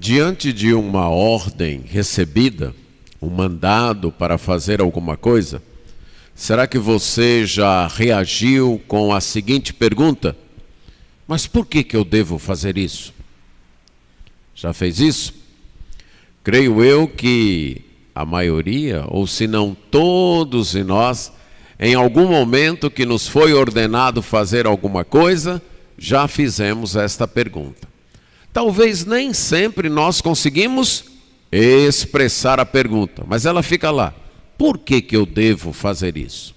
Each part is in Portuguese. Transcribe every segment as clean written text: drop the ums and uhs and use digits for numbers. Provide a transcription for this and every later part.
Diante de uma ordem recebida, um mandado para fazer alguma coisa, será que você já reagiu com a seguinte pergunta: mas por que eu devo fazer isso? Já fez isso? Creio eu que a maioria, ou se não todos de nós, em algum momento que nos foi ordenado fazer alguma coisa, já fizemos esta pergunta. Talvez nem sempre nós conseguimos expressar a pergunta, mas ela fica lá. Por que eu devo fazer isso?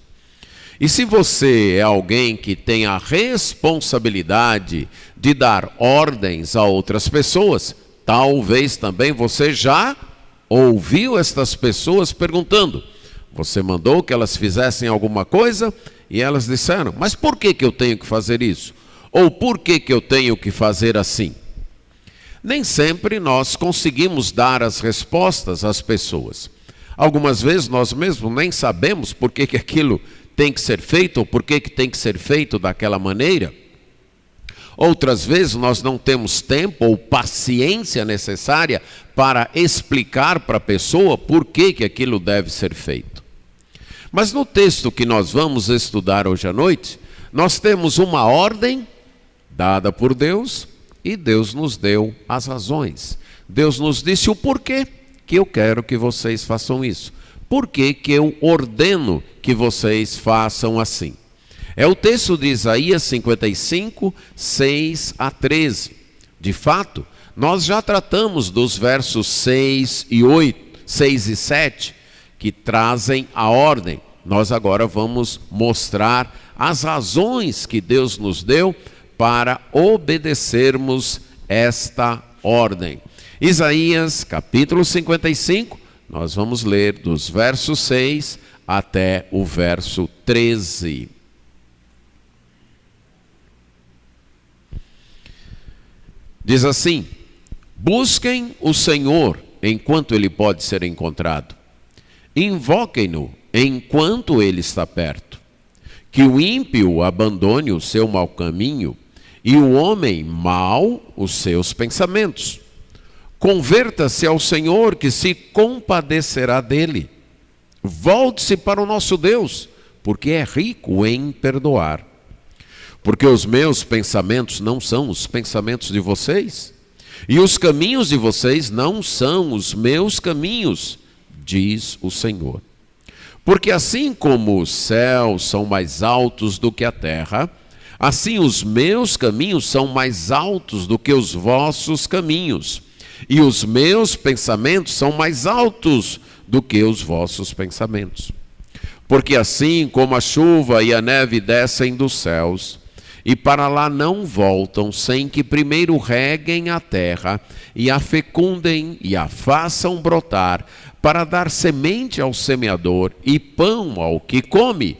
E se você é alguém que tem a responsabilidade de dar ordens a outras pessoas, talvez também você já ouviu estas pessoas perguntando. Você mandou que elas fizessem alguma coisa e elas disseram: mas por que eu tenho que fazer isso? Ou por que eu tenho que fazer assim? Nem sempre nós conseguimos dar as respostas às pessoas. Algumas vezes nós mesmos nem sabemos por que aquilo tem que ser feito ou por que tem que ser feito daquela maneira. Outras vezes nós não temos tempo ou paciência necessária para explicar para a pessoa por que aquilo deve ser feito. Mas no texto que nós vamos estudar hoje à noite, nós temos uma ordem dada por Deus e Deus nos deu as razões. Deus nos disse o porquê que eu quero que vocês façam isso. Por que eu ordeno que vocês façam assim? É o texto de Isaías 55, 6 a 13. De fato, nós já tratamos dos versos 6 e 7, que trazem a ordem. Nós agora vamos mostrar as razões que Deus nos deu para obedecermos esta ordem. Isaías capítulo 55, nós vamos ler dos versos 6 até o verso 13. Diz assim: busquem o Senhor enquanto Ele pode ser encontrado. Invoquem-no enquanto Ele está perto. Que o ímpio abandone o seu mau caminho e o homem mau os seus pensamentos. Converta-se ao Senhor, que se compadecerá dele. Volte-se para o nosso Deus, porque é rico em perdoar. Porque os meus pensamentos não são os pensamentos de vocês, e os caminhos de vocês não são os meus caminhos, diz o Senhor. Porque assim como os céus são mais altos do que a terra, assim os meus caminhos são mais altos do que os vossos caminhos, e os meus pensamentos são mais altos do que os vossos pensamentos. Porque assim como a chuva e a neve descem dos céus, e para lá não voltam sem que primeiro reguem a terra e a fecundem e a façam brotar, para dar semente ao semeador e pão ao que come,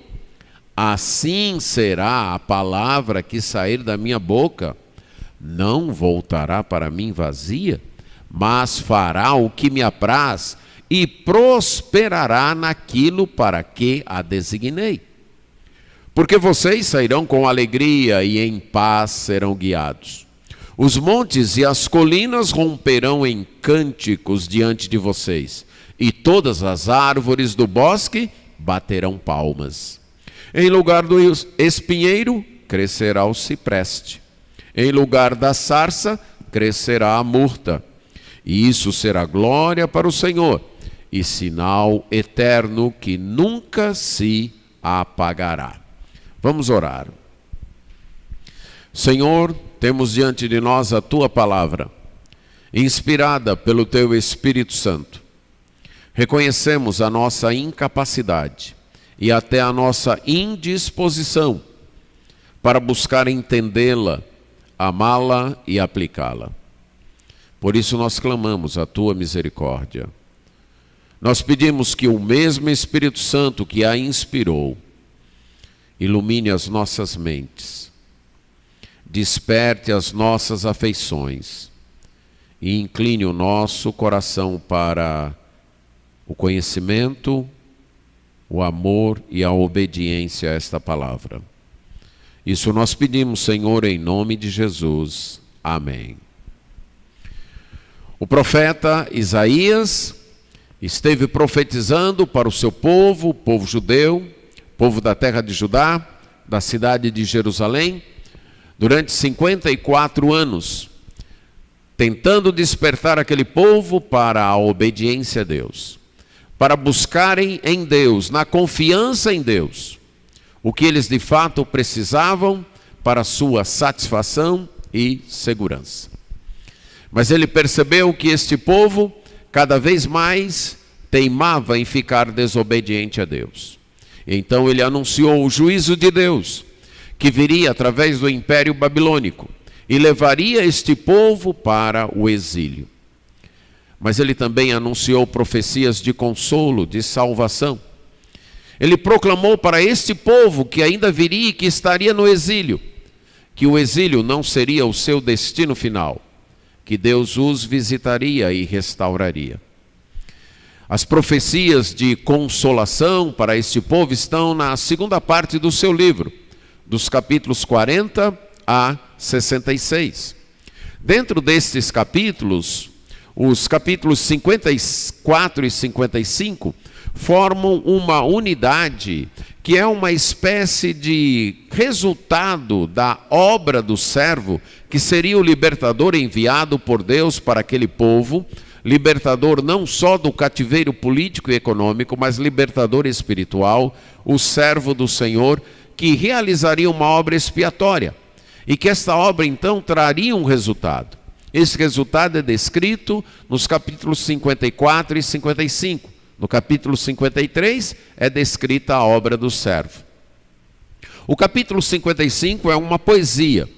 assim será a palavra que sair da minha boca. Não voltará para mim vazia, mas fará o que me apraz e prosperará naquilo para que a designei. Porque vocês sairão com alegria e em paz serão guiados. Os montes e as colinas romperão em cânticos diante de vocês, e todas as árvores do bosque baterão palmas. Em lugar do espinheiro, crescerá o cipreste. Em lugar da sarça, crescerá a murta. E isso será glória para o Senhor, e sinal eterno que nunca se apagará. Vamos orar. Senhor, temos diante de nós a Tua palavra, inspirada pelo Teu Espírito Santo. Reconhecemos a nossa incapacidade e até a nossa indisposição para buscar entendê-la, amá-la e aplicá-la. Por isso nós clamamos a Tua misericórdia. Nós pedimos que o mesmo Espírito Santo que a inspirou ilumine as nossas mentes, desperte as nossas afeições e incline o nosso coração para o conhecimento, o amor e a obediência a esta palavra. Isso nós pedimos, Senhor, em nome de Jesus. Amém. O profeta Isaías esteve profetizando para o seu povo, o povo judeu, povo da terra de Judá, da cidade de Jerusalém, durante 54 anos, tentando despertar aquele povo para a obediência a Deus, para buscarem em Deus, na confiança em Deus, o que eles de fato precisavam para sua satisfação e segurança. Mas ele percebeu que este povo cada vez mais teimava em ficar desobediente a Deus. Então ele anunciou o juízo de Deus, que viria através do Império Babilônico e levaria este povo para o exílio. Mas ele também anunciou profecias de consolo, de salvação. Ele proclamou para este povo que ainda viria e que estaria no exílio, que o exílio não seria o seu destino final, que Deus os visitaria e restauraria. As profecias de consolação para este povo estão na segunda parte do seu livro, dos capítulos 40 a 66. Dentro destes capítulos, os capítulos 54 e 55 formam uma unidade que é uma espécie de resultado da obra do servo, que seria o libertador enviado por Deus para aquele povo, libertador não só do cativeiro político e econômico, mas libertador espiritual, o servo do Senhor, que realizaria uma obra expiatória, e que esta obra então traria um resultado. Esse resultado é descrito nos capítulos 54 e 55. No capítulo 53 é descrita a obra do servo. O capítulo 55 é uma poesia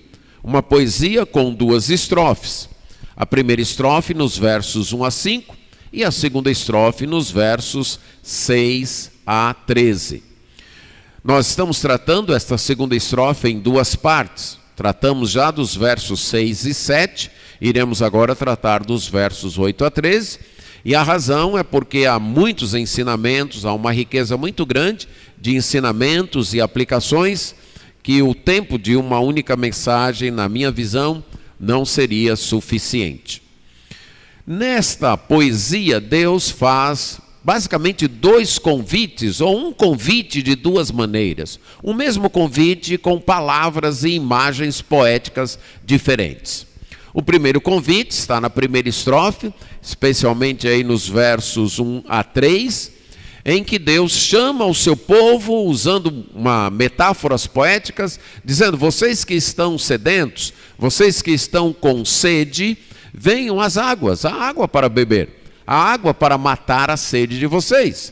com 2 estrofes. A primeira estrofe nos versos 1 a 5 e a segunda estrofe nos versos 6 a 13. Nós estamos tratando esta segunda estrofe em 2 partes. Tratamos já dos versos 6 e 7, iremos agora tratar dos versos 8 a 13. E a razão é porque há muitos ensinamentos, há uma riqueza muito grande de ensinamentos e aplicações, que o tempo de uma única mensagem, na minha visão, não seria suficiente. Nesta poesia, Deus faz basicamente 2 convites, ou um convite de 2 maneiras. O mesmo convite com palavras e imagens poéticas diferentes. O primeiro convite está na primeira estrofe, especialmente aí nos versos 1 a 3, em que Deus chama o seu povo, usando metáforas poéticas, dizendo: vocês que estão sedentos, vocês que estão com sede, venham às águas, a água para beber, a água para matar a sede de vocês.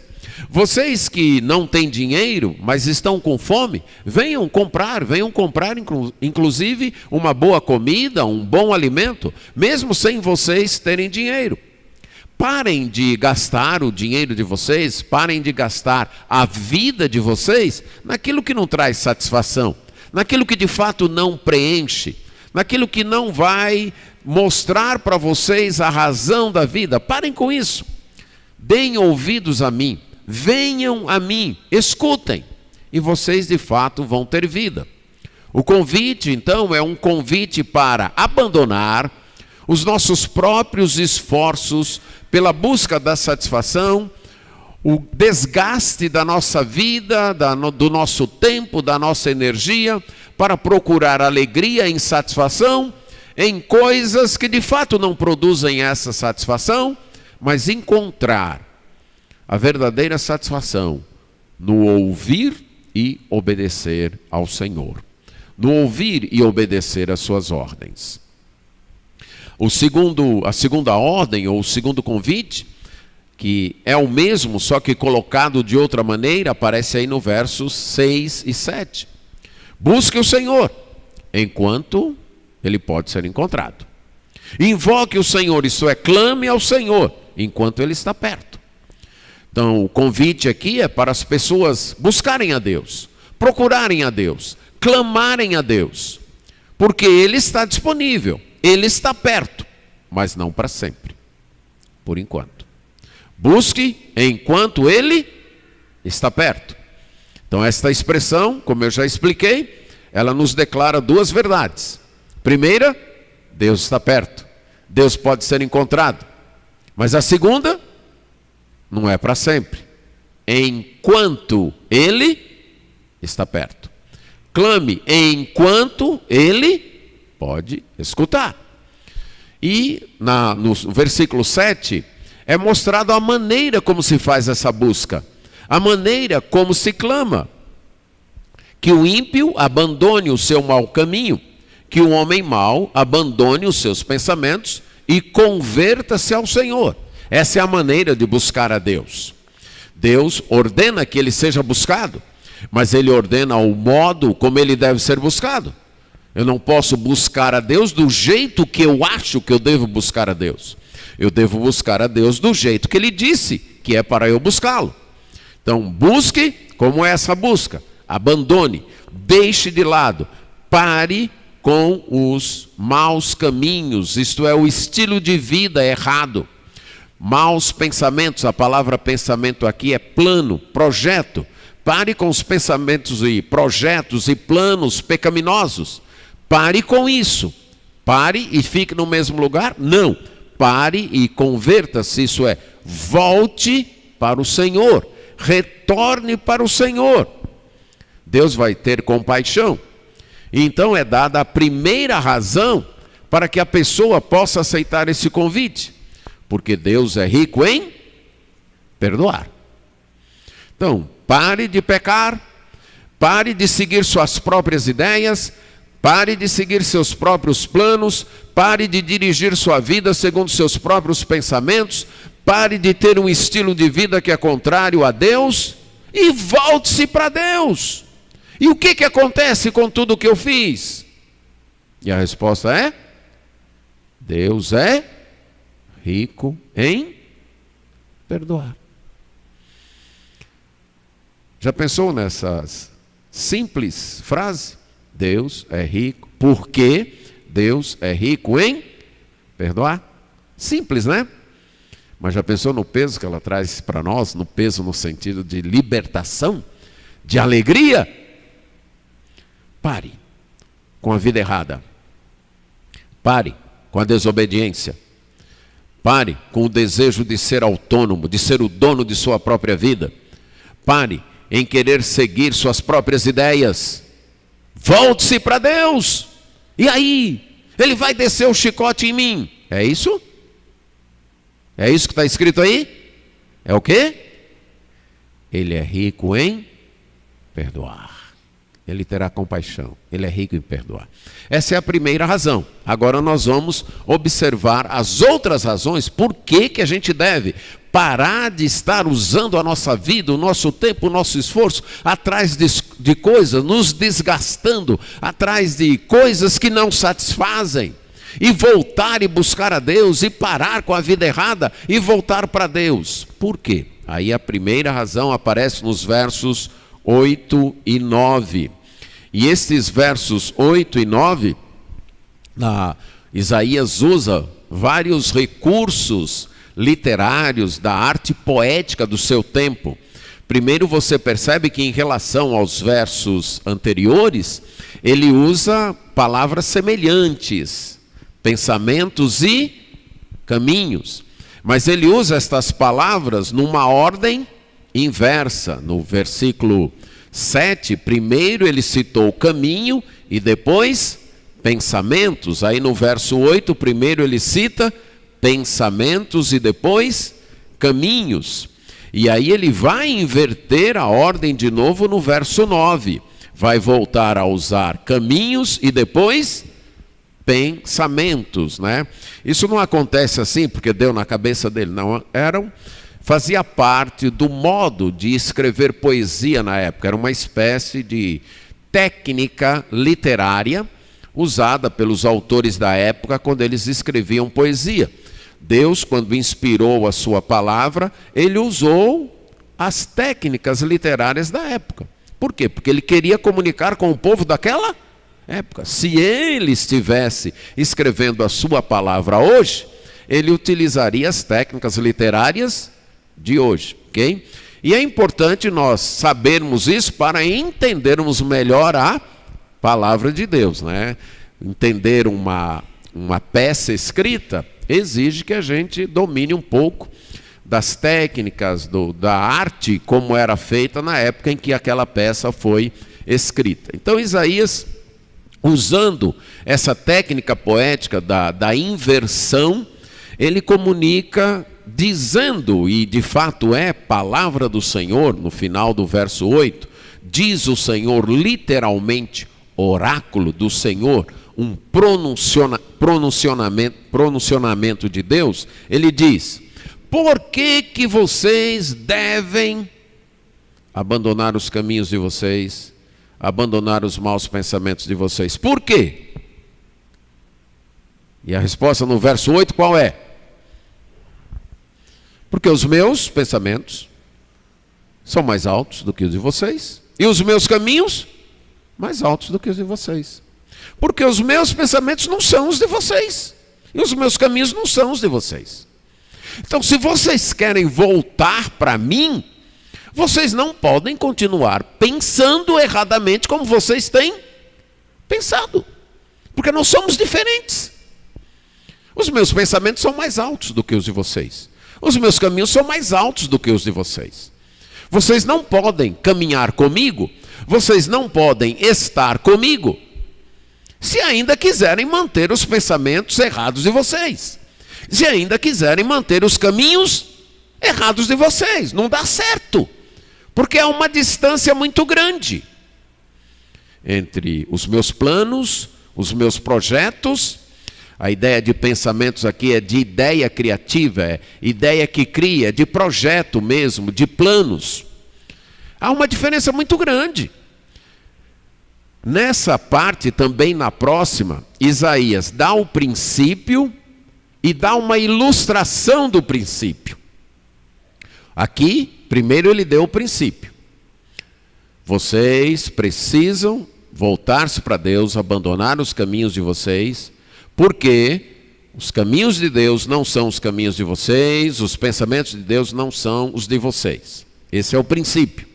Vocês que não têm dinheiro, mas estão com fome, venham comprar inclusive uma boa comida, um bom alimento, mesmo sem vocês terem dinheiro. Parem de gastar o dinheiro de vocês, parem de gastar a vida de vocês naquilo que não traz satisfação, naquilo que de fato não preenche, naquilo que não vai mostrar para vocês a razão da vida. Parem com isso. Deem ouvidos a mim. Venham a mim, escutem, e vocês de fato vão ter vida. O convite, então, é um convite para abandonar os nossos próprios esforços pela busca da satisfação, o desgaste da nossa vida, do nosso tempo, da nossa energia, para procurar alegria e insatisfação em coisas que de fato não produzem essa satisfação, mas encontrar a verdadeira satisfação no ouvir e obedecer ao Senhor. No ouvir e obedecer às suas ordens. A segunda ordem, ou o segundo convite, que é o mesmo, só que colocado de outra maneira, aparece aí no versos 6 e 7. Busque o Senhor, enquanto ele pode ser encontrado. Invoque o Senhor, isto é, clame ao Senhor, enquanto ele está perto. Então, o convite aqui é para as pessoas buscarem a Deus, procurarem a Deus, clamarem a Deus, porque Ele está disponível, Ele está perto, mas não para sempre, por enquanto. Busque enquanto Ele está perto. Então, esta expressão, como eu já expliquei, ela nos declara 2 verdades. Primeira, Deus está perto. Deus pode ser encontrado. Mas a segunda não é para sempre. Enquanto Ele está perto. Clame enquanto Ele pode escutar. E no versículo 7 é mostrado a maneira como se faz essa busca. A maneira como se clama. Que o ímpio abandone o seu mau caminho. Que o homem mau abandone os seus pensamentos e converta-se ao Senhor. Essa é a maneira de buscar a Deus. Deus ordena que ele seja buscado, mas ele ordena o modo como ele deve ser buscado. Eu não posso buscar a Deus do jeito que eu acho que eu devo buscar a Deus. Eu devo buscar a Deus do jeito que ele disse, que é para eu buscá-lo. Então, busque como é essa busca. Abandone, deixe de lado, pare com os maus caminhos, isto é, o estilo de vida errado. Maus pensamentos, a palavra pensamento aqui é plano, projeto. Pare com os pensamentos e projetos e planos pecaminosos. Pare com isso. Pare e fique no mesmo lugar? Não. Pare e converta-se, isso é, volte para o Senhor. Retorne para o Senhor. Deus vai ter compaixão. Então é dada a primeira razão para que a pessoa possa aceitar esse convite. Porque Deus é rico em perdoar. Então, pare de pecar, pare de seguir suas próprias ideias, pare de seguir seus próprios planos, pare de dirigir sua vida segundo seus próprios pensamentos, pare de ter um estilo de vida que é contrário a Deus e volte-se para Deus. E o que acontece com tudo que eu fiz? E a resposta é: Deus é rico em perdoar. Já pensou nessa simples frase? Deus é rico, porque Deus é rico em perdoar? Simples, né? Mas já pensou no peso que ela traz para nós? No peso no sentido de libertação, de alegria? Pare com a vida errada. Pare com a desobediência. Pare com o desejo de ser autônomo, de ser o dono de sua própria vida. Pare em querer seguir suas próprias ideias. Volte-se para Deus. E aí? Ele vai descer o chicote em mim. É isso? É isso que está escrito aí? É o quê? Ele é rico em perdoar. Ele terá compaixão. Ele é rico em perdoar. Essa é a primeira razão. Agora nós vamos observar as outras razões. Por que a gente deve parar de estar usando a nossa vida, o nosso tempo, o nosso esforço atrás de coisas, nos desgastando, atrás de coisas que não satisfazem. E voltar e buscar a Deus e parar com a vida errada e voltar para Deus. Por quê? Aí a primeira razão aparece nos versos 8 e 9. E estes versos 8 e 9, Isaías usa vários recursos literários da arte poética do seu tempo. Primeiro você percebe que em relação aos versos anteriores, ele usa palavras semelhantes, pensamentos e caminhos. Mas ele usa estas palavras numa ordem inversa. No versículo 7, primeiro ele citou o caminho e depois pensamentos. Aí no verso 8, primeiro ele cita pensamentos e depois caminhos. E aí ele vai inverter a ordem de novo no verso 9. Vai voltar a usar caminhos e depois pensamentos, né? Isso não acontece assim porque deu na cabeça dele, não. Fazia parte do modo de escrever poesia na época. Era uma espécie de técnica literária usada pelos autores da época quando eles escreviam poesia. Deus, quando inspirou a sua palavra, ele usou as técnicas literárias da época. Por quê? Porque ele queria comunicar com o povo daquela época. Se ele estivesse escrevendo a sua palavra hoje, ele utilizaria as técnicas literárias de hoje, ok? E é importante nós sabermos isso para entendermos melhor a palavra de Deus, né? Entender uma peça escrita exige que a gente domine um pouco das técnicas, da arte, como era feita na época em que aquela peça foi escrita. Então Isaías, usando essa técnica poética da inversão, ele comunica dizendo, e de fato é palavra do Senhor, no final do verso 8, diz o Senhor literalmente, oráculo do Senhor, um pronunciamento de Deus, ele diz: por que vocês devem abandonar os caminhos de vocês, abandonar os maus pensamentos de vocês? Por quê? E a resposta no verso 8 qual é? Porque os meus pensamentos são mais altos do que os de vocês, e os meus caminhos mais altos do que os de vocês. Porque os meus pensamentos não são os de vocês, e os meus caminhos não são os de vocês. Então, se vocês querem voltar para mim, vocês não podem continuar pensando erradamente como vocês têm pensado, porque nós somos diferentes. Os meus pensamentos são mais altos do que os de vocês. Os meus caminhos são mais altos do que os de vocês. Vocês não podem caminhar comigo, vocês não podem estar comigo, se ainda quiserem manter os pensamentos errados de vocês. Se ainda quiserem manter os caminhos errados de vocês. Não dá certo, porque há uma distância muito grande entre os meus planos, os meus projetos. A ideia de pensamentos aqui é de ideia criativa, é ideia que cria, de projeto mesmo, de planos. Há uma diferença muito grande. Nessa parte, também na próxima, Isaías dá o princípio e dá uma ilustração do princípio. Aqui, primeiro ele deu o princípio. Vocês precisam voltar-se para Deus, abandonar os caminhos de vocês, porque os caminhos de Deus não são os caminhos de vocês, os pensamentos de Deus não são os de vocês. Esse é o princípio.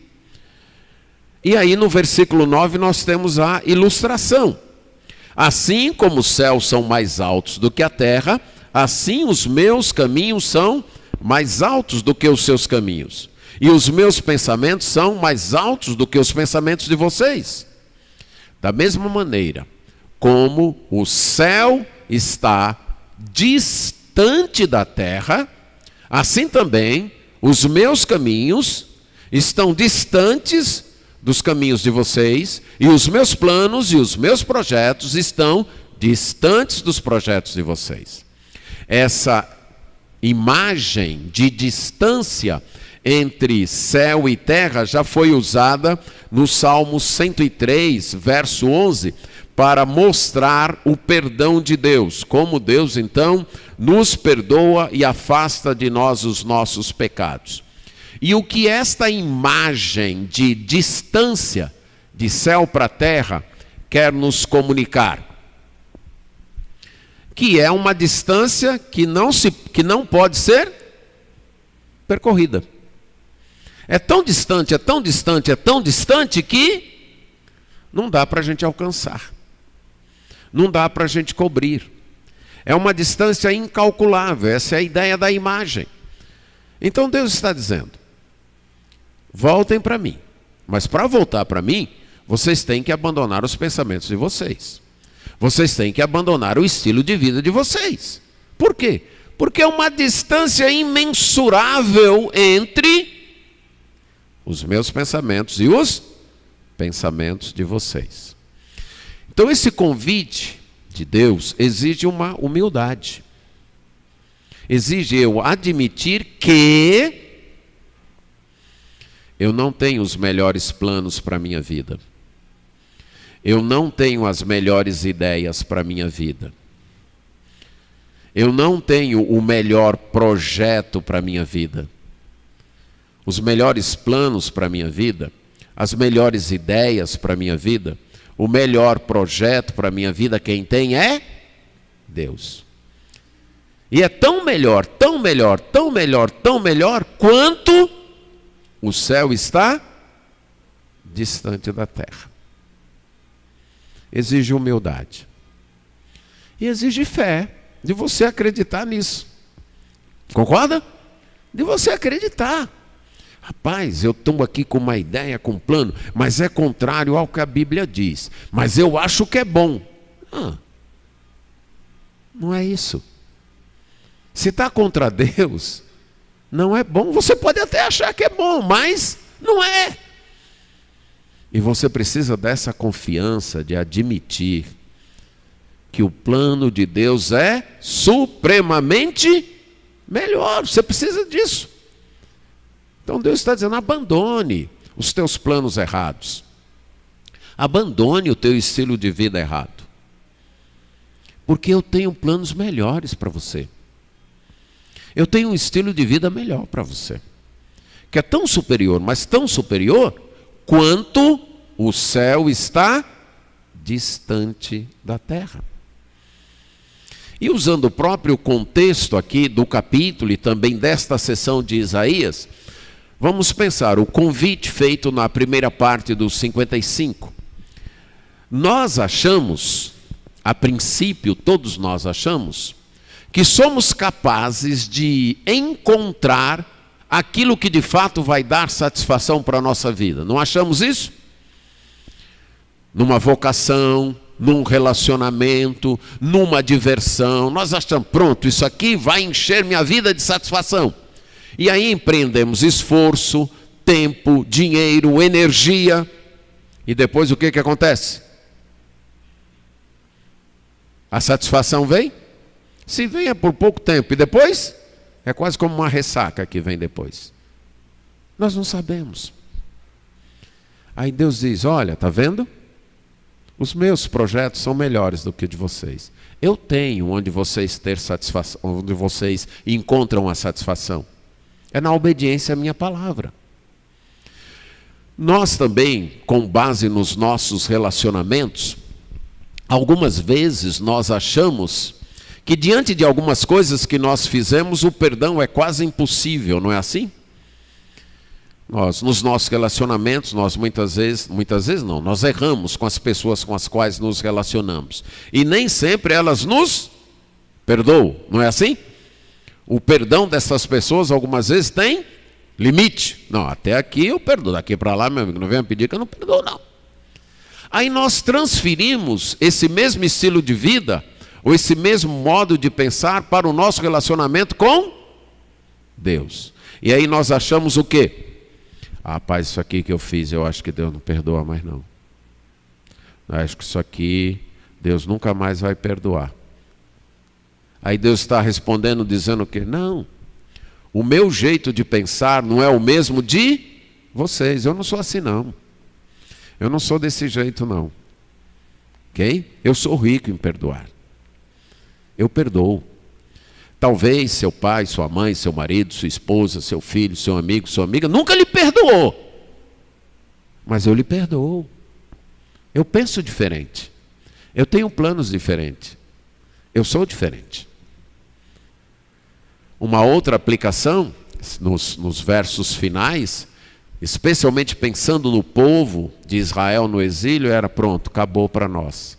E aí no versículo 9 nós temos a ilustração. Assim como os céus são mais altos do que a terra, assim os meus caminhos são mais altos do que os seus caminhos. E os meus pensamentos são mais altos do que os pensamentos de vocês. Da mesma maneira, como o céu está distante da terra, assim também os meus caminhos estão distantes dos caminhos de vocês, e os meus planos e os meus projetos estão distantes dos projetos de vocês. Essa imagem de distância entre céu e terra já foi usada no Salmo 103, verso 11, para mostrar o perdão de Deus, como Deus então nos perdoa e afasta de nós os nossos pecados. E o que esta imagem de distância de céu para terra quer nos comunicar? Que é uma distância que não pode ser percorrida. É tão distante, é tão distante, é tão distante que não dá para a gente alcançar. Não dá para a gente cobrir. É uma distância incalculável, essa é a ideia da imagem. Então Deus está dizendo: voltem para mim, mas para voltar para mim, vocês têm que abandonar os pensamentos de vocês. Vocês têm que abandonar o estilo de vida de vocês. Por quê? Porque é uma distância imensurável entre os meus pensamentos e os pensamentos de vocês. Então esse convite de Deus exige uma humildade. Exige eu admitir que eu não tenho os melhores planos para a minha vida. Eu não tenho as melhores ideias para a minha vida. Eu não tenho o melhor projeto para a minha vida. Os melhores planos para a minha vida, as melhores ideias para a minha vida, o melhor projeto para a minha vida, quem tem é Deus. E é tão melhor, tão melhor, tão melhor, tão melhor, quanto o céu está distante da terra. Exige humildade. E exige fé. de você acreditar nisso. Concorda? De você acreditar. Rapaz, eu estou aqui com uma ideia, com um plano, mas é contrário ao que a Bíblia diz. Mas eu acho que é bom. Não é isso. Se está contra Deus, não é bom. Você pode até achar que é bom, mas não é. E você precisa dessa confiança de admitir que o plano de Deus é supremamente melhor. Você precisa disso. Então Deus está dizendo, abandone os teus planos errados. Abandone o teu estilo de vida errado. Porque eu tenho planos melhores para você. Eu tenho um estilo de vida melhor para você. Que é tão superior, mas tão superior, quanto o céu está distante da terra. E usando o próprio contexto aqui do capítulo e também desta sessão de Isaías, vamos pensar o convite feito na primeira parte dos 55. Nós achamos, a princípio todos nós achamos, que somos capazes de encontrar aquilo que de fato vai dar satisfação para a nossa vida. Não achamos isso? Numa vocação, num relacionamento, numa diversão. Nós achamos, pronto, isso aqui vai encher minha vida de satisfação. E aí empreendemos esforço, tempo, dinheiro, energia. E depois o que acontece? A satisfação vem? Se vem é por pouco tempo. E depois? É quase como uma ressaca que vem depois. Nós não sabemos. Aí Deus diz, olha, está vendo? Os meus projetos são melhores do que o de vocês. Eu tenho onde vocês ter satisfação, onde vocês encontram a satisfação. É na obediência à minha palavra. Nós também, com base nos nossos relacionamentos, algumas vezes nós achamos que diante de algumas coisas que nós fizemos, o perdão é quase impossível, não é assim? Nos nossos relacionamentos, nós muitas vezes não, nós erramos com as pessoas com as quais nos relacionamos. E nem sempre elas nos perdoam, não é assim? O perdão dessas pessoas algumas vezes tem limite. Não, até aqui eu perdoo, daqui para lá, meu amigo, não venha pedir que eu não perdoo, não. Aí nós transferimos esse mesmo estilo de vida, ou esse mesmo modo de pensar para o nosso relacionamento com Deus. E aí nós achamos o quê? Rapaz, isso aqui que eu fiz, eu acho que Deus não perdoa mais não. Eu acho que isso aqui, Deus nunca mais vai perdoar. Aí Deus está respondendo, dizendo o quê? Não, o meu jeito de pensar não é o mesmo de vocês. Eu não sou assim não. Eu não sou desse jeito não. Ok? Eu sou rico em perdoar. Eu perdoo. Talvez seu pai, sua mãe, seu marido, sua esposa, seu filho, seu amigo, sua amiga nunca lhe perdoou. Mas eu lhe perdoo. Eu penso diferente. Eu tenho planos diferentes. Eu sou diferente. Uma outra aplicação, nos versos finais, especialmente pensando no povo de Israel no exílio, era pronto, acabou para nós.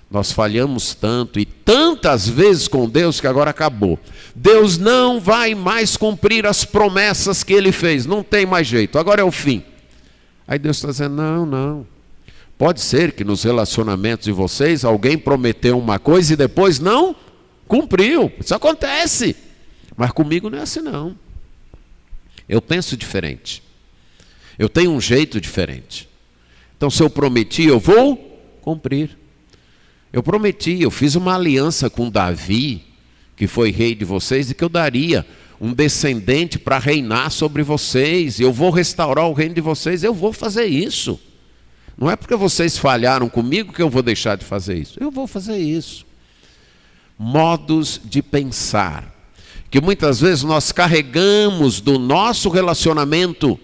Nós falhamos tanto e tantas vezes com Deus que agora acabou. Deus não vai mais cumprir as promessas que Ele fez. Não tem mais jeito, agora é o fim. Aí Deus está dizendo, não. Pode ser que nos relacionamentos de vocês alguém prometeu uma coisa e depois não cumpriu. Isso acontece. Mas comigo não é assim não. Eu penso diferente. Eu tenho um jeito diferente. Então se eu prometi, eu vou cumprir. Eu prometi, eu fiz uma aliança com Davi, que foi rei de vocês, e que eu daria um descendente para reinar sobre vocês, e eu vou restaurar o reino de vocês, eu vou fazer isso. Não é porque vocês falharam comigo que eu vou deixar de fazer isso. Eu vou fazer isso. Modos de pensar, que muitas vezes nós carregamos do nosso relacionamento,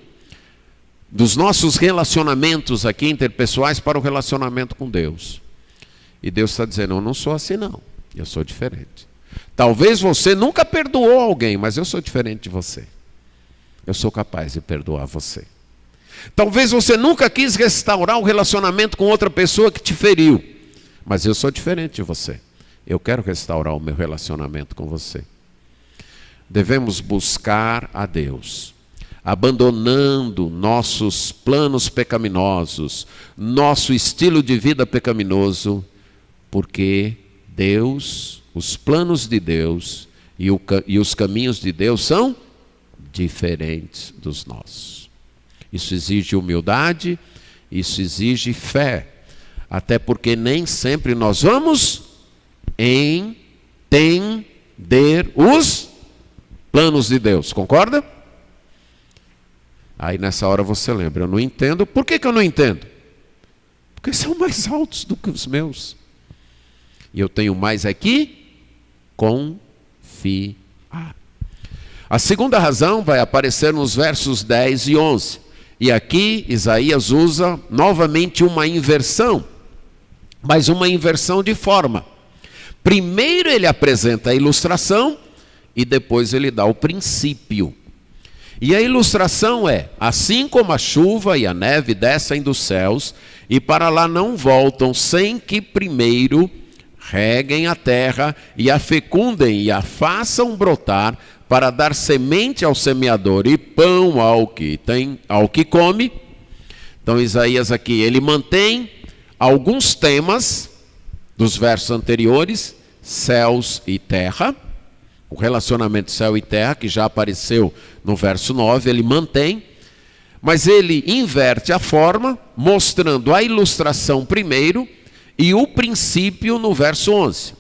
dos nossos relacionamentos aqui interpessoais para o relacionamento com Deus. E Deus está dizendo, eu não sou assim não, eu sou diferente. Talvez você nunca perdoou alguém, mas eu sou diferente de você. Eu sou capaz de perdoar você. Talvez você nunca quis restaurar o relacionamento com outra pessoa que te feriu, mas eu sou diferente de você. Eu quero restaurar o meu relacionamento com você. Devemos buscar a Deus, abandonando nossos planos pecaminosos, nosso estilo de vida pecaminoso, porque Deus, os planos de Deus e os caminhos de Deus são diferentes dos nossos. Isso exige humildade, isso exige fé, até porque nem sempre nós vamos entender os planos de Deus, concorda? Aí nessa hora você lembra, eu não entendo. Por que eu não entendo? Porque são mais altos do que os meus. E eu tenho mais aqui, confiar. A segunda razão vai aparecer nos versos 10 e 11. E aqui Isaías usa novamente uma inversão, mas uma inversão de forma. Primeiro ele apresenta a ilustração e depois ele dá o princípio. E a ilustração é: assim como a chuva e a neve descem dos céus e para lá não voltam sem que primeiro reguem a terra e a fecundem e a façam brotar para dar semente ao semeador e pão ao que come. Então Isaías aqui, ele mantém alguns temas dos versos anteriores, céus e terra. O relacionamento céu e terra, que já apareceu no verso 9, ele mantém, mas ele inverte a forma, mostrando a ilustração primeiro e o princípio no verso 11.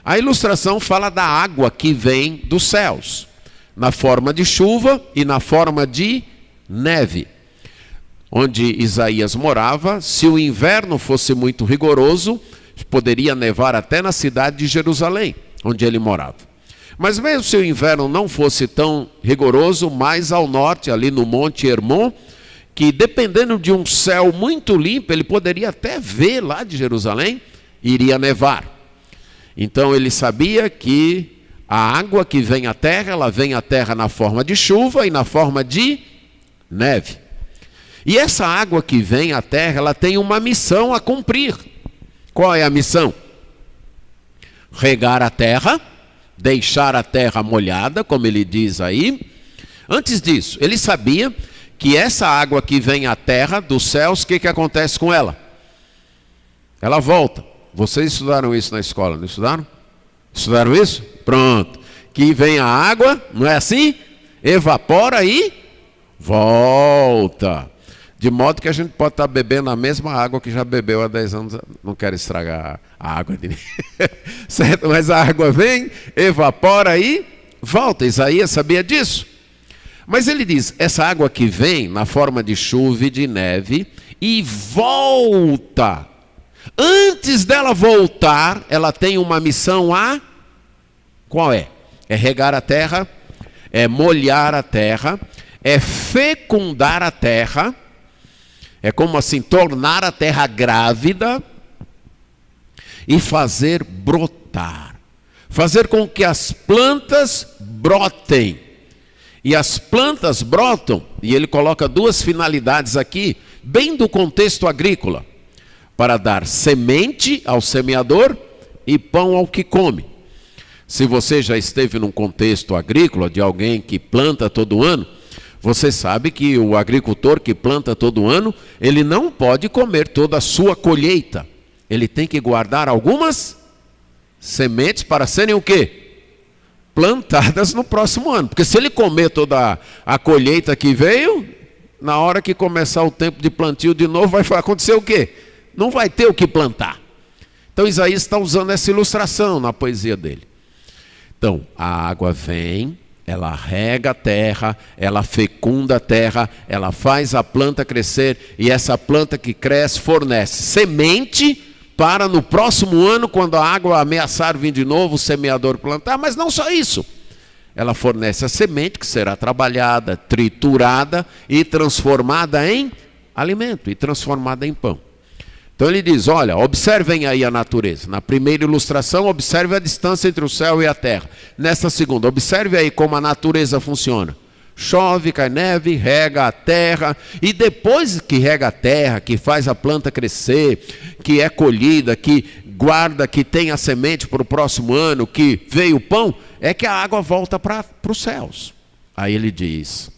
A ilustração fala da água que vem dos céus, na forma de chuva e na forma de neve. Onde Isaías morava, se o inverno fosse muito rigoroso, poderia nevar até na cidade de Jerusalém, onde ele morava. Mas mesmo se o inverno não fosse tão rigoroso, mais ao norte, ali no Monte Hermon, que dependendo de um céu muito limpo, ele poderia até ver lá de Jerusalém, iria nevar. Então ele sabia que a água que vem à terra, ela vem à terra na forma de chuva e na forma de neve. E essa água que vem à terra, ela tem uma missão a cumprir. Qual é a missão? Regar a terra, deixar a terra molhada, como ele diz aí. Antes disso, ele sabia que essa água que vem à terra dos céus, o que acontece com ela? Ela volta. Vocês estudaram isso na escola, não estudaram? Estudaram isso? Pronto. Que vem a água, não é assim? Evapora e volta. De modo que a gente pode estar bebendo a mesma água que já bebeu há 10 anos. Não quero estragar a água de ninguém. Certo? Mas a água vem, evapora e volta. Isaías sabia disso. Mas ele diz, essa água que vem na forma de chuva e de neve e volta. Antes dela voltar, ela tem uma missão a... Qual é? É regar a terra, é molhar a terra, é fecundar a terra. É como assim, tornar a terra grávida e fazer brotar. Fazer com que as plantas brotem. E as plantas brotam, e ele coloca duas finalidades aqui, bem do contexto agrícola. Para dar semente ao semeador e pão ao que come. Se você já esteve num contexto agrícola de alguém que planta todo ano, você sabe que o agricultor que planta todo ano, ele não pode comer toda a sua colheita. Ele tem que guardar algumas sementes para serem o quê? Plantadas no próximo ano. Porque se ele comer toda a colheita que veio, na hora que começar o tempo de plantio de novo, vai acontecer o quê? Não vai ter o que plantar. Então Isaías está usando essa ilustração na poesia dele. Então, a água vem, ela rega a terra, ela fecunda a terra, ela faz a planta crescer, e essa planta que cresce fornece semente para no próximo ano, quando a água ameaçar vir de novo, o semeador plantar. Mas não só isso, ela fornece a semente que será trabalhada, triturada e transformada em alimento, e transformada em pão. Então ele diz, olha, observem aí a natureza. Na primeira ilustração, observe a distância entre o céu e a terra. Nesta segunda, observe aí como a natureza funciona. Chove, cai neve, rega a terra, e depois que rega a terra, que faz a planta crescer, que é colhida, que guarda, que tem a semente para o próximo ano, que veio o pão, é que a água volta para os céus. Aí ele diz: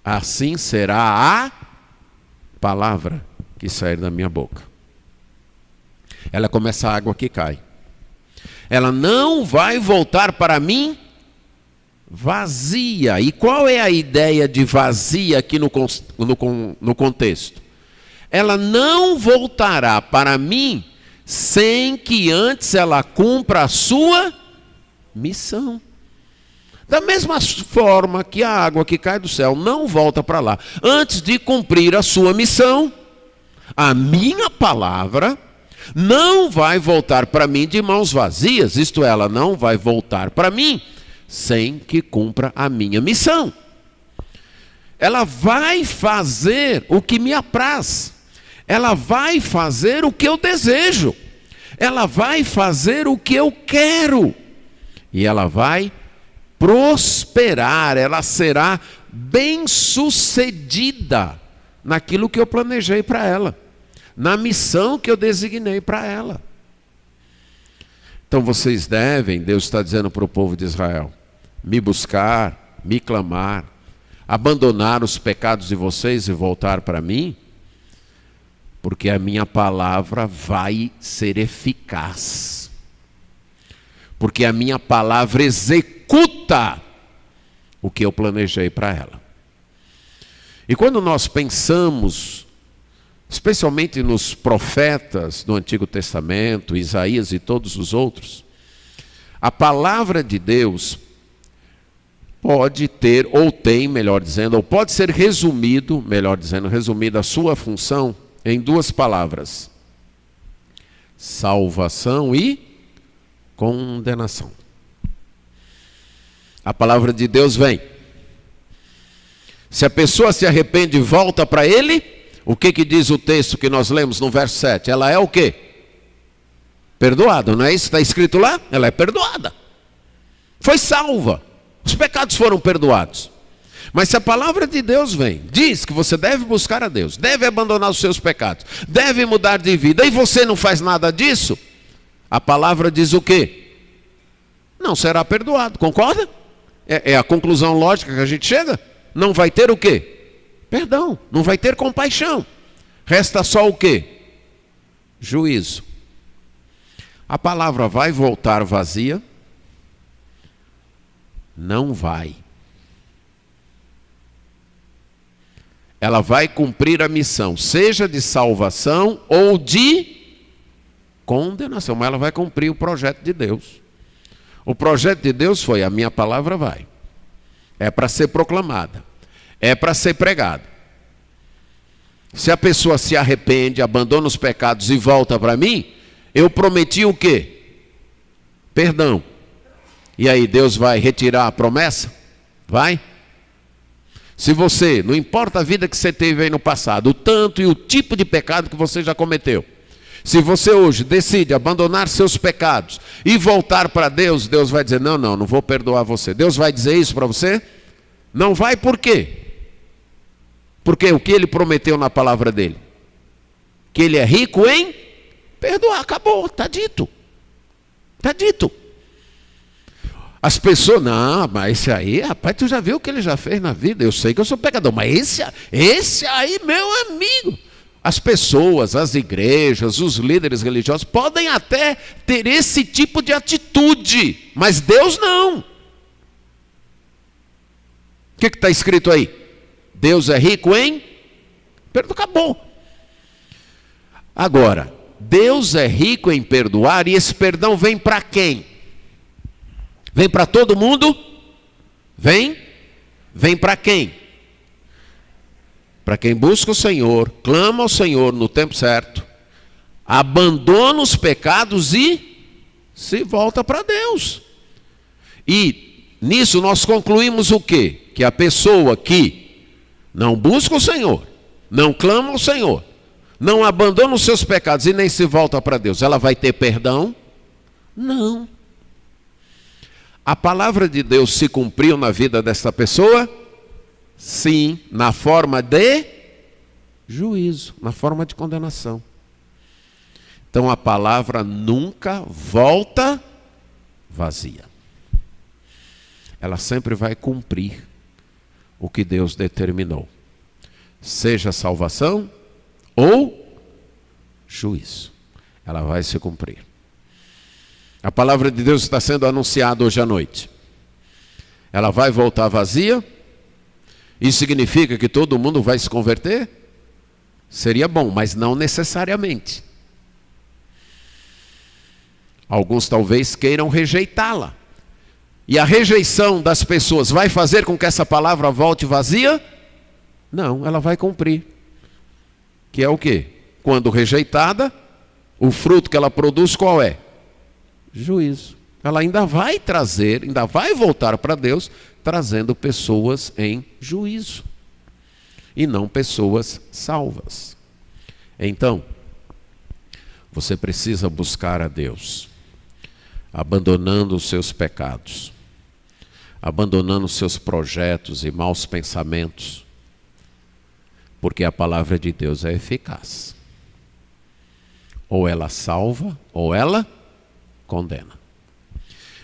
assim será a palavra que sair da minha boca. Ela começa a água que cai. Ela não vai voltar para mim vazia. E qual é a ideia de vazia aqui no contexto? Ela não voltará para mim sem que antes ela cumpra a sua missão. Da mesma forma que a água que cai do céu não volta para lá antes de cumprir a sua missão, a minha palavra não vai voltar para mim de mãos vazias, isto é, ela não vai voltar para mim sem que cumpra a minha missão. Ela vai fazer o que me apraz, ela vai fazer o que eu desejo, ela vai fazer o que eu quero, e ela vai prosperar, ela será bem-sucedida naquilo que eu planejei para ela, na missão que eu designei para ela. Então vocês devem, Deus está dizendo para o povo de Israel, me buscar, me clamar, abandonar os pecados de vocês e voltar para mim, porque a minha palavra vai ser eficaz. Porque a minha palavra executa o que eu planejei para ela. E quando nós pensamos, especialmente nos profetas do Antigo Testamento, Isaías e todos os outros, a palavra de Deus pode ter, ou tem, melhor dizendo, ou pode ser resumido, melhor dizendo, resumida a sua função em duas palavras: salvação e condenação. A palavra de Deus vem. Se a pessoa se arrepende e volta para Ele, o que diz o texto que nós lemos no verso 7? Ela é o quê? Perdoada, não é isso que está escrito lá? Ela é perdoada. Foi salva. Os pecados foram perdoados. Mas se a palavra de Deus vem, diz que você deve buscar a Deus, deve abandonar os seus pecados, deve mudar de vida, e você não faz nada disso, a palavra diz o quê? Não será perdoado, concorda? É a conclusão lógica que a gente chega. Não vai ter o quê? Perdão, não vai ter compaixão. Resta só o quê? Juízo. A palavra vai voltar vazia? Não vai. Ela vai cumprir a missão, seja de salvação ou de condenação, mas ela vai cumprir o projeto de Deus. O projeto de Deus foi: a minha palavra vai. É para ser proclamada, é para ser pregada. Se a pessoa se arrepende, abandona os pecados e volta para mim, eu prometi o quê? Perdão. E aí Deus vai retirar a promessa? Vai? Se você, não importa a vida que você teve aí no passado, o tanto e o tipo de pecado que você já cometeu, se você hoje decide abandonar seus pecados e voltar para Deus, Deus vai dizer: não vou perdoar você. Deus vai dizer isso para você? Não vai, por quê? Porque o que Ele prometeu na palavra dele? Que Ele é rico em perdoar. Acabou, está dito. Está dito. As pessoas, não, mas esse aí, rapaz, tu já viu o que ele já fez na vida? Eu sei que eu sou pecador, mas esse aí, meu amigo. As pessoas, as igrejas, os líderes religiosos podem até ter esse tipo de atitude, mas Deus não. O que está escrito aí? Deus é rico em perdoar. Acabou. Agora, Deus é rico em perdoar, e esse perdão vem para quem? Vem para todo mundo? Vem para quem? Para quem busca o Senhor, clama ao Senhor no tempo certo, abandona os pecados e se volta para Deus. E nisso nós concluímos o quê? Que a pessoa que não busca o Senhor, não clama ao Senhor, não abandona os seus pecados e nem se volta para Deus, ela vai ter perdão? Não. A palavra de Deus se cumpriu na vida dessa pessoa? Sim, na forma de juízo, na forma de condenação. Então a palavra nunca volta vazia. Ela sempre vai cumprir o que Deus determinou. Seja salvação ou juízo. Ela vai se cumprir. A palavra de Deus está sendo anunciada hoje à noite. Ela vai voltar vazia? Isso significa que todo mundo vai se converter? Seria bom, mas não necessariamente. Alguns talvez queiram rejeitá-la. E a rejeição das pessoas vai fazer com que essa palavra volte vazia? Não, ela vai cumprir. Que é o quê? Quando rejeitada, o fruto que ela produz qual é? Juízo. Ela ainda vai trazer, ainda vai voltar para Deus, trazendo pessoas em juízo. E não pessoas salvas. Então, você precisa buscar a Deus, abandonando os seus pecados, abandonando os seus projetos e maus pensamentos, porque a palavra de Deus é eficaz. Ou ela salva, ou ela condena.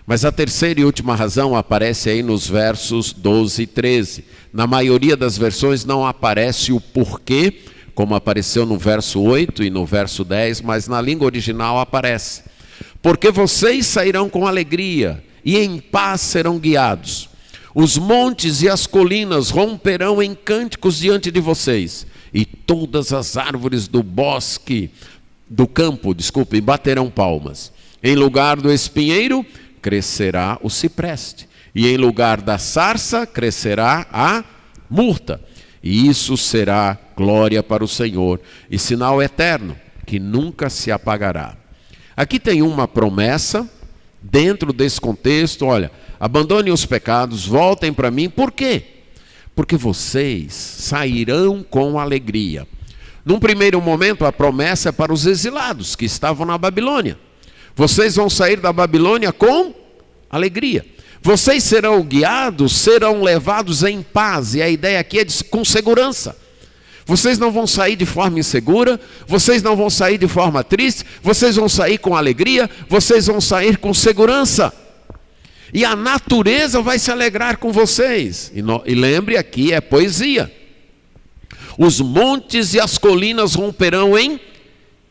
Mas a terceira e última razão aparece aí nos versos 12 e 13. Na maioria das versões não aparece o porquê, como apareceu no verso 8 e no verso 10, mas na língua original aparece. Porque vocês sairão com alegria e em paz serão guiados. Os montes e as colinas romperão em cânticos diante de vocês, e todas as árvores do campo, baterão palmas. Em lugar do espinheiro, crescerá o cipreste, e em lugar da sarça, crescerá a murta. E isso será glória para o Senhor, e sinal eterno, que nunca se apagará. Aqui tem uma promessa, dentro desse contexto, olha, abandonem os pecados, voltem para mim, por quê? Porque vocês sairão com alegria. Num primeiro momento, a promessa é para os exilados que estavam na Babilônia. Vocês vão sair da Babilônia com alegria. Vocês serão guiados, serão levados em paz. E a ideia aqui é com segurança. Vocês não vão sair de forma insegura, vocês não vão sair de forma triste, vocês vão sair com alegria, vocês vão sair com segurança. E a natureza vai se alegrar com vocês. E lembre, aqui é poesia. Os montes e as colinas romperão em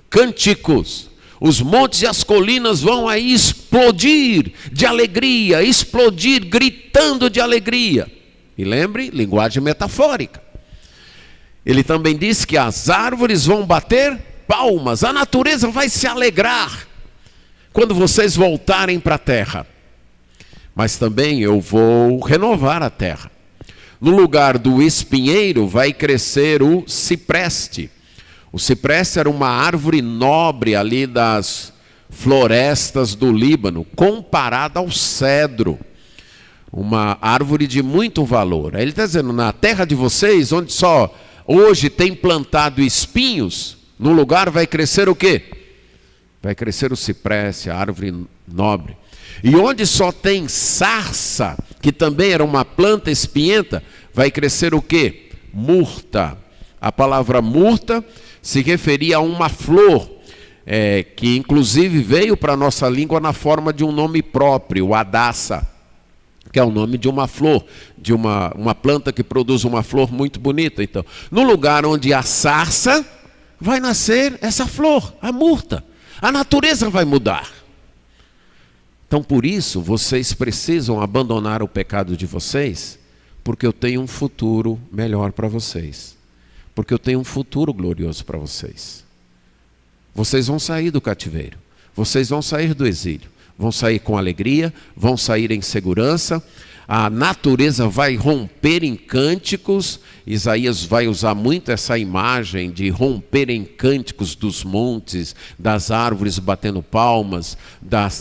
cânticos. Os montes e as colinas vão aí explodir de alegria, explodir gritando de alegria. E lembre, linguagem metafórica. Ele também diz que as árvores vão bater palmas, a natureza vai se alegrar quando vocês voltarem para a terra. Mas também eu vou renovar a terra. No lugar do espinheiro vai crescer o cipreste. O cipreste era uma árvore nobre ali das florestas do Líbano, comparada ao cedro. Uma árvore de muito valor. Aí ele está dizendo, na terra de vocês, onde só hoje tem plantado espinhos, no lugar vai crescer o quê? Vai crescer o cipreste, a árvore nobre. E onde só tem sarça, que também era uma planta espinhenta, vai crescer o quê? Murta. A palavra murta se referia a uma flor, que inclusive veio para a nossa língua na forma de um nome próprio, o adassa, que é o nome de uma flor, de uma planta que produz uma flor muito bonita. Então, no lugar onde há sarça, vai nascer essa flor, a murta. A natureza vai mudar. Então, por isso, vocês precisam abandonar o pecado de vocês, porque eu tenho um futuro melhor para vocês. Porque eu tenho um futuro glorioso para vocês. Vocês vão sair do cativeiro. Vocês vão sair do exílio. Vão sair com alegria, vão sair em segurança. A natureza vai romper em cânticos. Isaías vai usar muito essa imagem de romper em cânticos dos montes, das árvores batendo palmas,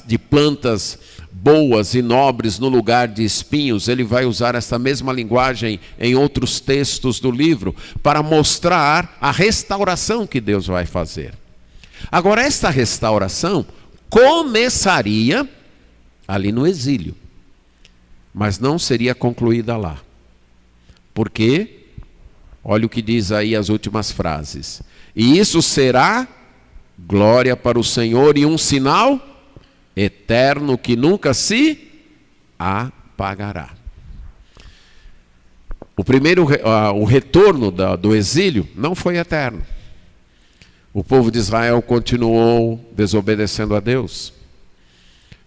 de plantas boas e nobres no lugar de espinhos. Ele vai usar essa mesma linguagem em outros textos do livro para mostrar a restauração que Deus vai fazer. Agora, esta restauração começaria ali no exílio, mas não seria concluída lá. Porque, olha o que diz aí as últimas frases. E isso será glória para o Senhor e um sinal eterno que nunca se apagará. O retorno do exílio não foi eterno. O povo de Israel continuou desobedecendo a Deus.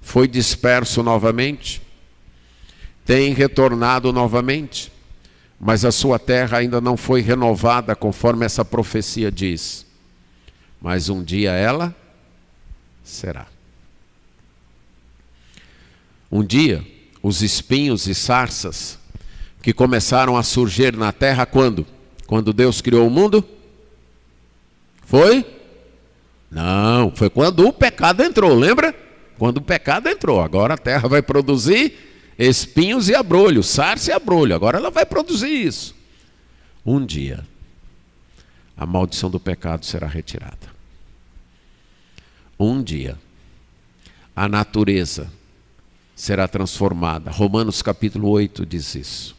Foi disperso novamente. Tem retornado novamente. Mas a sua terra ainda não foi renovada conforme essa profecia diz. Mas um dia ela será. Um dia, os espinhos e sarças que começaram a surgir na terra quando? Quando Deus criou o mundo? Foi? Não, foi quando o pecado entrou, lembra? Quando o pecado entrou. Agora a terra vai produzir espinhos e abrolho, sarça e abrolho. Agora ela vai produzir isso. Um dia, a maldição do pecado será retirada. Um dia, a natureza será transformada. Romanos capítulo 8 diz isso.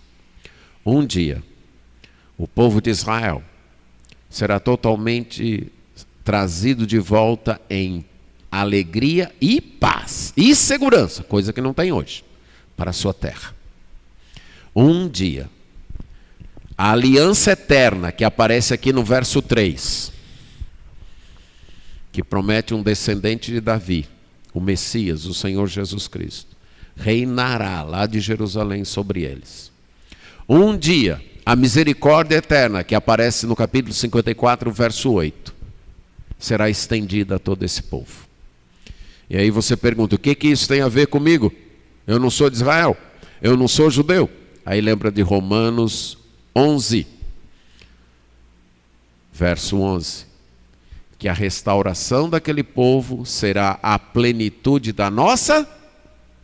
Um dia, o povo de Israel será totalmente trazido de volta em alegria e paz e segurança, coisa que não tem hoje, para a sua terra. Um dia, a aliança eterna que aparece aqui no verso 3, que promete um descendente de Davi, o Messias, o Senhor Jesus Cristo, reinará lá de Jerusalém sobre eles. Um dia, a misericórdia eterna, que aparece no capítulo 54, verso 8, será estendida a todo esse povo. E aí você pergunta, o que isso tem a ver comigo? Eu não sou de Israel, eu não sou judeu. Aí lembra de Romanos 11, verso 11, que a restauração daquele povo será a plenitude da nossa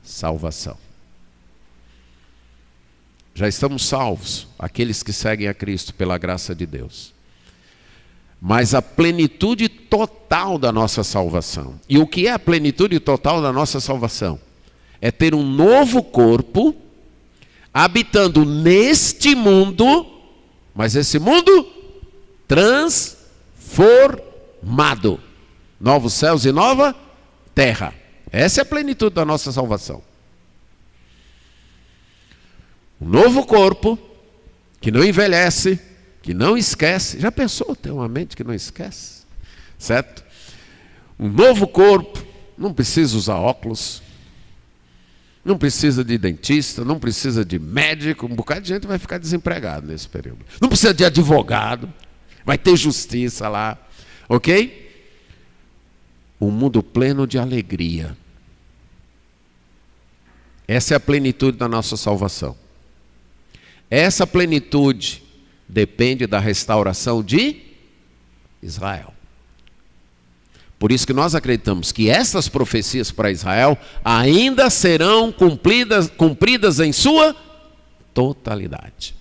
salvação. Já estamos salvos, aqueles que seguem a Cristo pela graça de Deus. Mas a plenitude total da nossa salvação. E o que é a plenitude total da nossa salvação? É ter um novo corpo, habitando neste mundo, mas esse mundo transformado. Novos céus e nova terra. Essa é a plenitude da nossa salvação. Um novo corpo, que não envelhece, que não esquece. Já pensou ter uma mente que não esquece? Certo? Um novo corpo, não precisa usar óculos, não precisa de dentista, não precisa de médico. Um bocado de gente vai ficar desempregado nesse período. Não precisa de advogado, vai ter justiça lá, ok? Um mundo pleno de alegria. Essa é a plenitude da nossa salvação. Essa plenitude depende da restauração de Israel. Por isso que nós acreditamos que essas profecias para Israel ainda serão cumpridas em sua totalidade.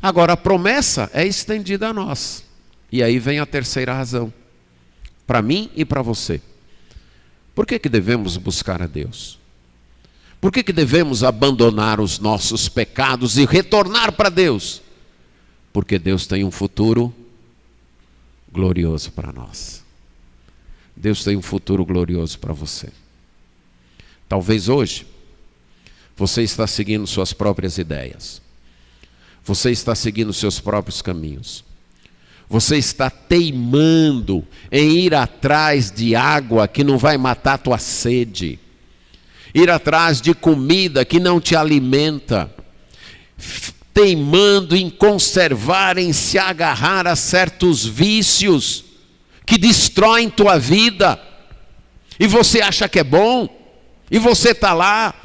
Agora, a promessa é estendida a nós. E aí vem a terceira razão. Para mim e para você. Por que devemos buscar a Deus? Por que devemos abandonar os nossos pecados e retornar para Deus? Porque Deus tem um futuro glorioso para nós. Deus tem um futuro glorioso para você. Talvez hoje você está seguindo suas próprias ideias. Você está seguindo seus próprios caminhos. Você está teimando em ir atrás de água que não vai matar tua sede. Ir atrás de comida que não te alimenta. Teimando em conservar, em se agarrar a certos vícios que destroem tua vida. E você acha que é bom. E você está lá.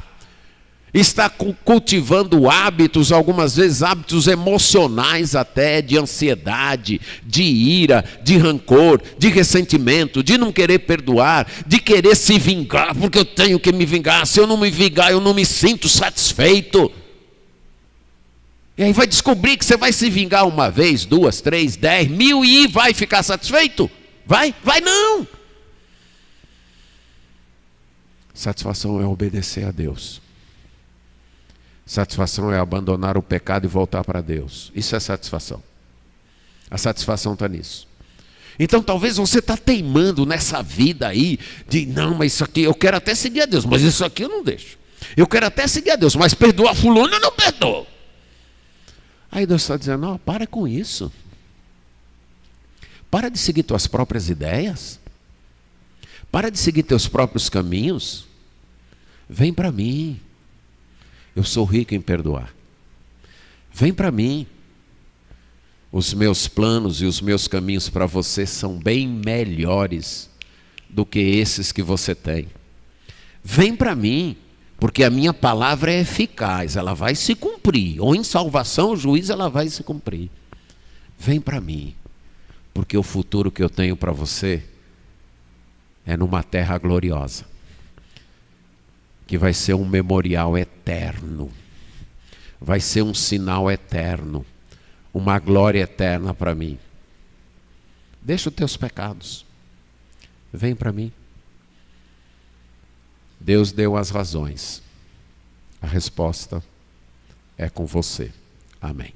Está cultivando hábitos, algumas vezes hábitos emocionais até, de ansiedade, de ira, de rancor, de ressentimento, de não querer perdoar, de querer se vingar, porque eu tenho que me vingar. Se eu não me vingar, eu não me sinto satisfeito. E aí vai descobrir que você vai se vingar uma vez, 2, 3, 10, 1000 e vai ficar satisfeito? Vai? Vai não! Satisfação é obedecer a Deus. Satisfação é abandonar o pecado e voltar para Deus. Isso é satisfação. A satisfação está nisso. Então talvez você está teimando nessa vida aí, de não, mas isso aqui, eu quero até seguir a Deus, mas isso aqui eu não deixo. Eu quero até seguir a Deus, mas perdoa fulano, eu não perdoo. Aí Deus está dizendo, não, para com isso. Para de seguir tuas próprias ideias. Para de seguir teus próprios caminhos. Vem para mim. Eu sou rico em perdoar. Vem para mim. Os meus planos e os meus caminhos para você são bem melhores do que esses que você tem. Vem para mim, porque a minha palavra é eficaz, ela vai se cumprir. Ou em salvação ou juízo, ela vai se cumprir. Vem para mim, porque o futuro que eu tenho para você é numa terra gloriosa, que vai ser um memorial eterno, vai ser um sinal eterno, uma glória eterna para mim. Deixa os teus pecados, vem para mim. Deus deu as razões, a resposta é com você. Amém.